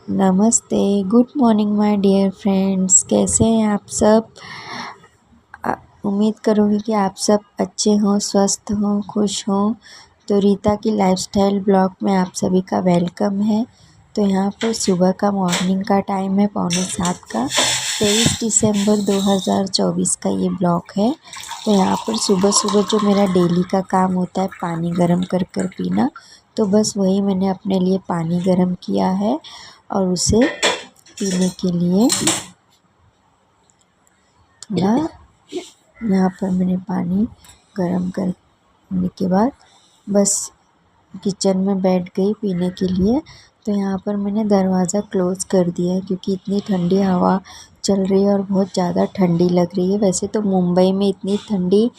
नमस्ते, good morning my dear friends. कैसे हैं आप सब? उम्मीद करूँगी कि आप सब अच्छे हों, स्वस्थ हों, खुश हों। तो रीता की लाइफस्टाइल ब्लॉग में आप सभी का वेलकम है। तो यहाँ पर सुबह का मॉर्निंग का टाइम है 6:45 का। 23 दिसंबर 2024 का ये ब्लॉग है। तो यहाँ पर सुबह सुबह जो मेरा डेली का काम होता है पानी गर्म कर कर पीना, तो बस वही मैंने अपने लिए पानी गर्म किया है और उसे पीने के लिए थोड़ा यहाँ पर मैंने पानी गर्म करने के बाद बस किचन में बैठ गई पीने के लिए। तो यहाँ पर मैंने दरवाज़ा क्लोज़ कर दिया है क्योंकि इतनी ठंडी हवा चल रही है और बहुत ज़्यादा ठंडी लग रही है। वैसे तो मुंबई में इतनी ठंडी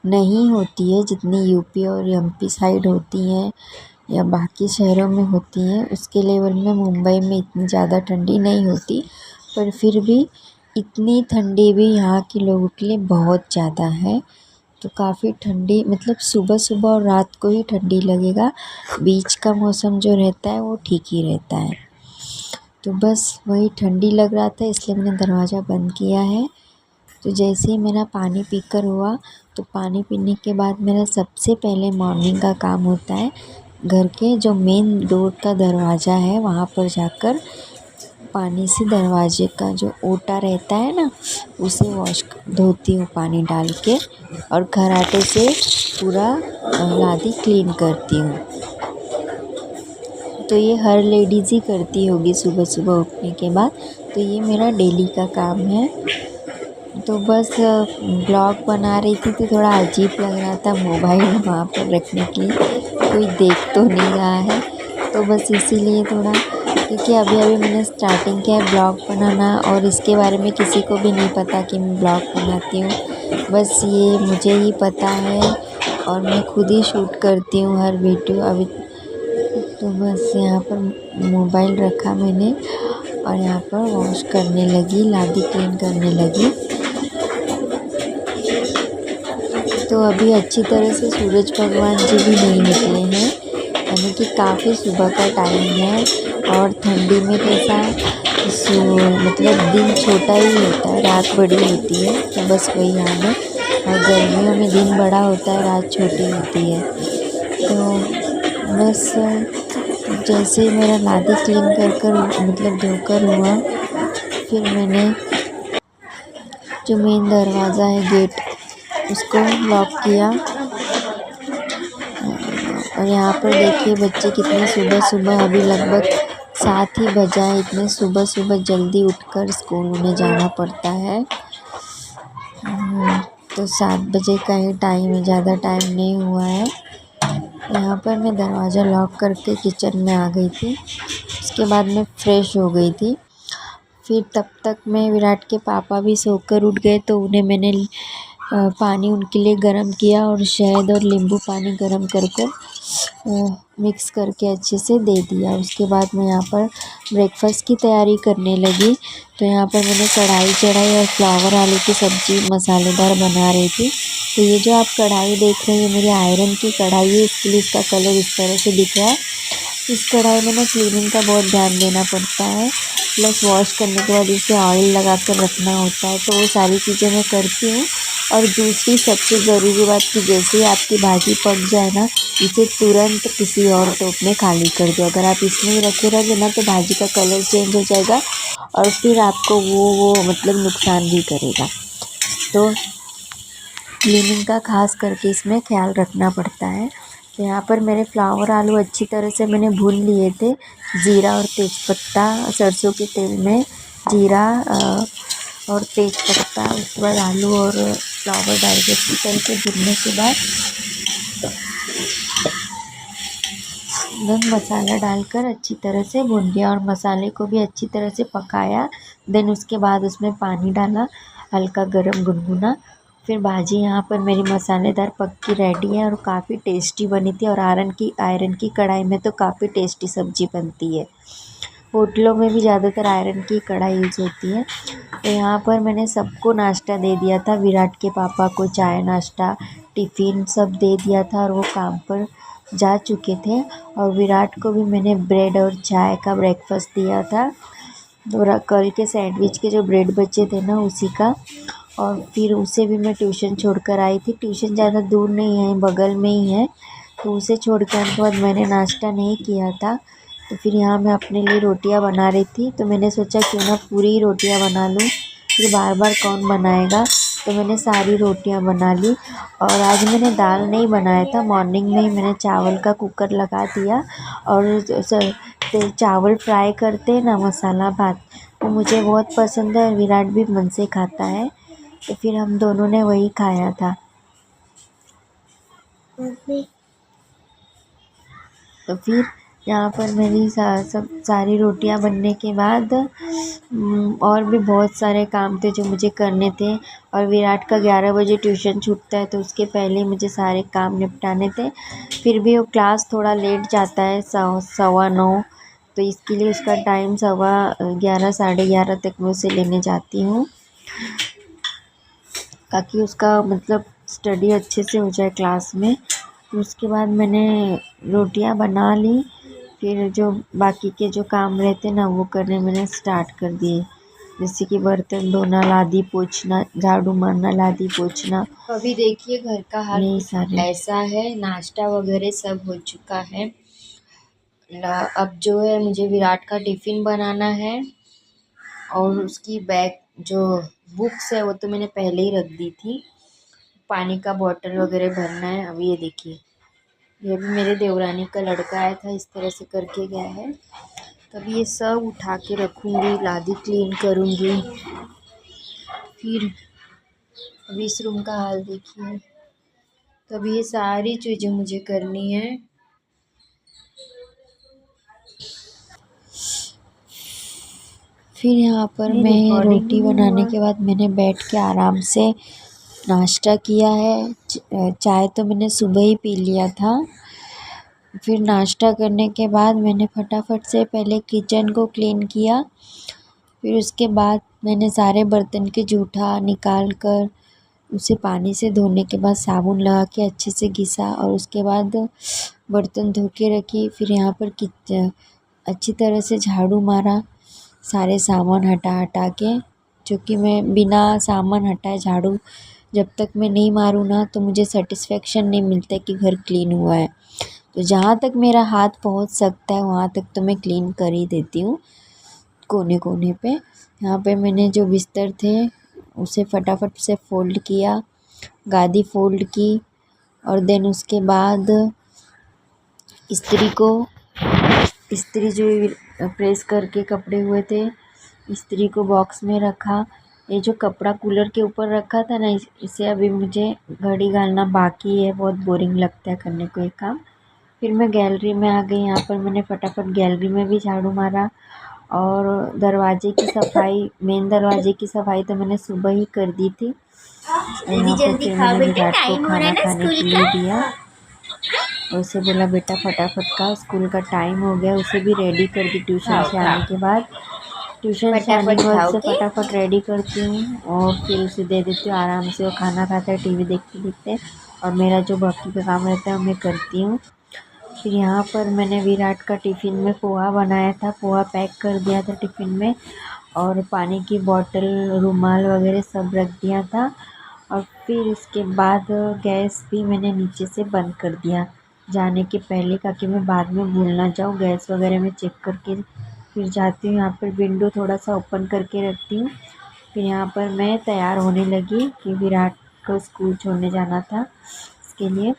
नहीं होती है जितनी यूपी और एमपी साइड होती हैं या बाकी शहरों में होती हैं। उसके लेवल में मुंबई में इतनी ज़्यादा ठंडी नहीं होती, पर फिर भी इतनी ठंडी भी यहाँ के लोगों के लिए बहुत ज़्यादा है। तो काफ़ी ठंडी मतलब सुबह सुबह और रात को ही ठंडी लगेगा, बीच का मौसम जो रहता है वो ठीक ही रहता है। तो बस वही ठंडी लग रहा था इसलिए मैंने दरवाज़ा बंद किया है। तो जैसे ही मेरा पानी पीकर हुआ, तो पानी पीने के बाद मेरा सबसे पहले मॉर्निंग का काम होता है घर के जो मेन डोर का दरवाज़ा है वहाँ पर जाकर पानी से दरवाजे का जो ओटा रहता है ना, उसे धोती हूँ पानी डाल के और खराटे से पूरा लादी क्लीन करती हूँ। तो ये हर लेडीज़ ही करती होगी सुबह सुबह उठने के बाद। तो ये मेरा डेली का काम है। तो बस ब्लॉग बना रही थी तो थोड़ा अजीब लग रहा था मोबाइल वहाँ पर रखने की, कोई देख तो नहीं रहा है। तो बस इसीलिए थोड़ा, क्योंकि अभी अभी मैंने स्टार्टिंग किया है ब्लॉग बनाना और इसके बारे में किसी को भी नहीं पता कि मैं ब्लॉग बनाती हूँ। बस ये मुझे ही पता है और मैं खुद ही शूट करती हूँ हर वीडियो अभी। तो बस यहाँ पर मोबाइल रखा मैंने और यहाँ पर वॉश करने लगी, लादी क्लीन करने लगी। तो अभी अच्छी तरह से सूरज भगवान जी भी नहीं निकले हैं, यानी कि काफ़ी सुबह का टाइम है। और ठंडी में कैसा मतलब दिन छोटा ही होता है, रात बड़ी होती है, तो बस वही हाल है। और गर्मियों में दिन बड़ा होता है, रात छोटी होती है। तो बस जैसे ही मेरा लादी क्लीन कर मतलब धोकर हुआ, फिर मैंने जो मेन दरवाज़ा है गेट उसको लॉक किया। और यहाँ पर देखिए बच्चे कितने सुबह सुबह, अभी लगभग 7 ही बजा है। इतने सुबह सुबह जल्दी उठकर स्कूल उन्हें जाना पड़ता है। तो 7 बजे का ही टाइम है, ज़्यादा टाइम नहीं हुआ है। यहाँ पर मैं दरवाज़ा लॉक करके किचन में आ गई थी। उसके बाद मैं फ़्रेश हो गई थी। फिर तब तक मैं विराट के पापा भी सोकर उठ गए, तो उन्हें मैंने पानी उनके लिए गर्म किया और शहद और नींबू पानी गर्म कर मिक्स करके अच्छे से दे दिया। उसके बाद मैं यहाँ पर ब्रेकफास्ट की तैयारी करने लगी। तो यहाँ पर मैंने कढ़ाई चढ़ाई और फ्लावर आलू की सब्ज़ी मसालेदार बना रही थी। तो ये जो आप कढ़ाई देख रहे हैं मेरी आयरन की कढ़ाई है, इसके लिए इसका कलर इस तरह से दिख रहा है। इस कढ़ाई में ना क्लीनिंग का बहुत ध्यान देना पड़ता है, प्लस वॉश करने के बाद इसे ऑयल लगा कर रखना होता है। तो वो सारी चीज़ें मैं करती हूँ। और दूसरी सबसे ज़रूरी बात कि जैसे ही आपकी भाजी पक जाए ना, इसे तुरंत किसी और टोप में खाली कर दो। अगर आप इसमें ही रखे रहोगे ना तो भाजी का कलर चेंज हो जाएगा और फिर आपको वो मतलब नुकसान भी करेगा। तो क्लीनिंग का खास करके इसमें ख्याल रखना पड़ता है। तो यहाँ पर मेरे फ्लावर आलू अच्छी तरह से मैंने भून लिए थे, जीरा और तेज़पत्ता, सरसों के तेल में जीरा और तेज़पत्ता, उसके बाद आलू और फ्लावर डाल के अच्छी तरह से भूनने के बाद देन मसाला डालकर अच्छी तरह से भून लिया और मसाले को भी अच्छी तरह से पकाया। देन उसके बाद उसमें पानी डाला हल्का गरम गुनगुना। फिर भाजी यहाँ पर मेरी मसालेदार पक की रेडी है और काफ़ी टेस्टी बनी थी। और आयरन की कढ़ाई में तो काफ़ी टेस्टी सब्ज़ी बनती है। होटलों में भी ज़्यादातर आयरन की कढ़ाई यूज़ होती है। तो यहाँ पर मैंने सबको नाश्ता दे दिया था, विराट के पापा को चाय नाश्ता टिफ़िन सब दे दिया था और वो काम पर जा चुके थे और विराट को भी मैंने ब्रेड और चाय का ब्रेकफास्ट दिया था। तो कल के सैंडविच के जो ब्रेड बचे थे ना उसी का, और फिर उसे भी मैं ट्यूशन छोड़कर आई थी। ट्यूशन ज़्यादा दूर नहीं है, बगल में ही है, तो उसे छोड़ के आने के बाद मैंने नाश्ता नहीं किया था। तो फिर यहाँ मैं अपने लिए रोटियाँ बना रही थी, तो मैंने सोचा क्यों ना पूरी रोटियाँ बना लूँ, फिर बार बार कौन बनाएगा। तो मैंने सारी रोटियाँ बना ली। और आज मैंने दाल नहीं बनाया था, मॉर्निंग में ही मैंने चावल का कुकर लगा दिया। और चावल फ्राई करते हैं ना, मसाला भात, वो मुझे बहुत पसंद है, विराट भी मन से खाता है, तो फिर हम दोनों ने वही खाया था। तो फिर यहाँ पर मेरी सब सारी रोटियाँ बनने के बाद और भी बहुत सारे काम थे जो मुझे करने थे। और विराट का 11 बजे ट्यूशन छूटता है, तो उसके पहले मुझे सारे काम निपटाने थे। फिर भी वो क्लास थोड़ा लेट जाता है, 9:15, तो इसके लिए उसका टाइम 11:15 11:30 तक मैं उसे लेने जाती हूँ, ताकि उसका मतलब स्टडी अच्छे से हो जाए क्लास में। उसके बाद मैंने रोटियां बना ली, फिर जो बाकी के जो काम रहते ना वो करने मैंने स्टार्ट कर दिए, जैसे कि बर्तन धोना, लादी पोछना, झाड़ू मारना, लादी पोछना। अभी देखिए घर का हाल कुछ ऐसा है, नाश्ता वगैरह सब हो चुका है। अब जो है मुझे विराट का टिफ़िन बनाना है, और उसकी बैग जो बुक्स है वो तो मैंने पहले ही रख दी थी। पानी का बॉटल वगैरह भरना है। अभी ये देखिए, ये भी मेरे देवरानी का लड़का आया था, इस तरह से करके गया है। तभी ये सब उठा के रखूँगी, लादी क्लीन करूँगी। फिर अभी इस रूम का हाल देखिए। तभी ये सारी चीज़ें मुझे करनी है। फिर यहाँ पर मैं रोटी बनाने के बाद मैंने बैठ के आराम से नाश्ता किया है। चाय तो मैंने सुबह ही पी लिया था। फिर नाश्ता करने के बाद मैंने फटाफट से पहले किचन को क्लीन किया। फिर उसके बाद मैंने सारे बर्तन के जूठा निकाल कर उसे पानी से धोने के बाद साबुन लगा के अच्छे से घिसा, और उसके बाद बर्तन धो के रखी। फिर यहाँ पर अच्छी तरह से झाड़ू मारा, सारे सामान हटा हटा के, क्योंकि मैं बिना सामान हटाए झाड़ू जब तक मैं नहीं मारूँ ना तो मुझे सेटिस्फेक्शन नहीं मिलता कि घर क्लीन हुआ है। तो जहाँ तक मेरा हाथ पहुँच सकता है वहाँ तक तो मैं क्लीन कर ही देती हूँ, कोने कोने पे। यहाँ पे मैंने जो बिस्तर थे उसे फटाफट से फ़ोल्ड किया, गादी फ़ोल्ड की, और देन उसके बाद इस्त्री जो प्रेस करके कपड़े हुए थे, इस्त्री को बॉक्स में रखा। ये जो कपड़ा कूलर के ऊपर रखा था ना, इसे अभी मुझे घड़ी घालना बाकी है, बहुत बोरिंग लगता है करने को ये काम। फिर मैं गैलरी में आ गई। यहाँ पर मैंने फटाफट गैलरी में भी झाड़ू मारा, और दरवाजे की सफाई, मेन दरवाजे की सफाई तो मैंने सुबह ही कर दी थी। यहाँ पर फिर मैंने विराट को खाना खाने के लिए दिया, और उसे बोला बेटा फटाफट का स्कूल का टाइम हो गया। उसे भी रेडी कर दी ट्यूशन से आने के बाद। ट्यूशन से आने के बाद उसे फटाफट रेडी करती हूँ, और फिर उसे दे देती हूँ, आराम से वो खाना खाता है टीवी देखते देखते, और मेरा जो बाकी का काम रहता है वो मैं करती हूँ। फिर यहाँ पर मैंने विराट का टिफ़िन में पोहा बनाया था, पोहा पैक कर दिया था टिफ़िन में, और पानी की बॉटल, रुमाल वगैरह सब रख दिया था। और फिर उसके बाद गैस भी मैंने नीचे से बंद कर दिया जाने के पहले, ताकि मैं बाद में भूल ना जाऊँ। गैस वगैरह में चेक करके फिर जाती हूँ। यहाँ पर विंडो थोड़ा सा ओपन करके रखती हूँ। फिर यहाँ पर मैं तैयार होने लगी कि विराट को स्कूल छोड़ने जाना था, इसके लिए।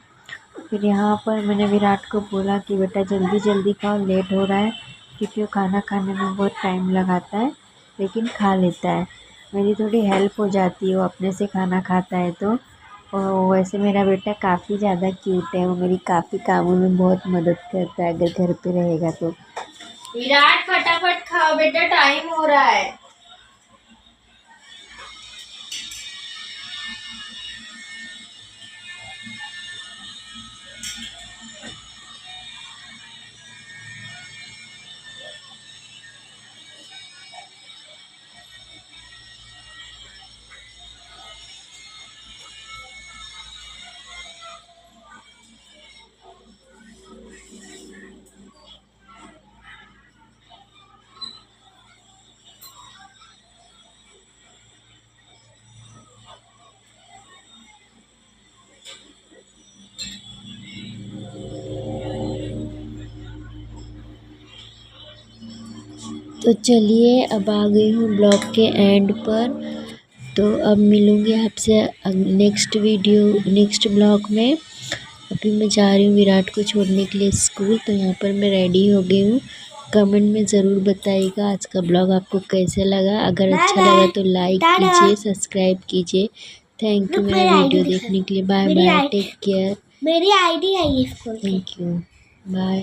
फिर यहाँ पर मैंने विराट को बोला कि बेटा जल्दी जल्दी खाओ, लेट हो रहा है, क्योंकि वो खाना खाने में बहुत टाइम लगाता है, लेकिन खा लेता है। मेरी थोड़ी हेल्प हो जाती है, वो अपने से खाना खाता है तो। और वैसे मेरा बेटा काफ़ी ज़्यादा क्यूट है, वो मेरी काफ़ी कामों में बहुत मदद करता है अगर घर पे रहेगा तो। विराट फटाफट खाओ बेटा, टाइम हो रहा है। तो चलिए अब आ गई हूँ ब्लॉग के एंड पर। तो अब मिलूँगी आपसे नेक्स्ट ब्लॉग में। अभी मैं जा रही हूँ विराट को छोड़ने के लिए स्कूल। तो यहाँ पर मैं रेडी हो गई हूँ। कमेंट में ज़रूर बताइएगा आज का ब्लॉग आपको कैसे लगा। अगर अच्छा लगा तो लाइक कीजिए, सब्सक्राइब कीजिए। थैंक यू मेरा वीडियो देखने के लिए। Bye bye, take care. मेरी आईडी है ये स्कूल की। Thank you, bye.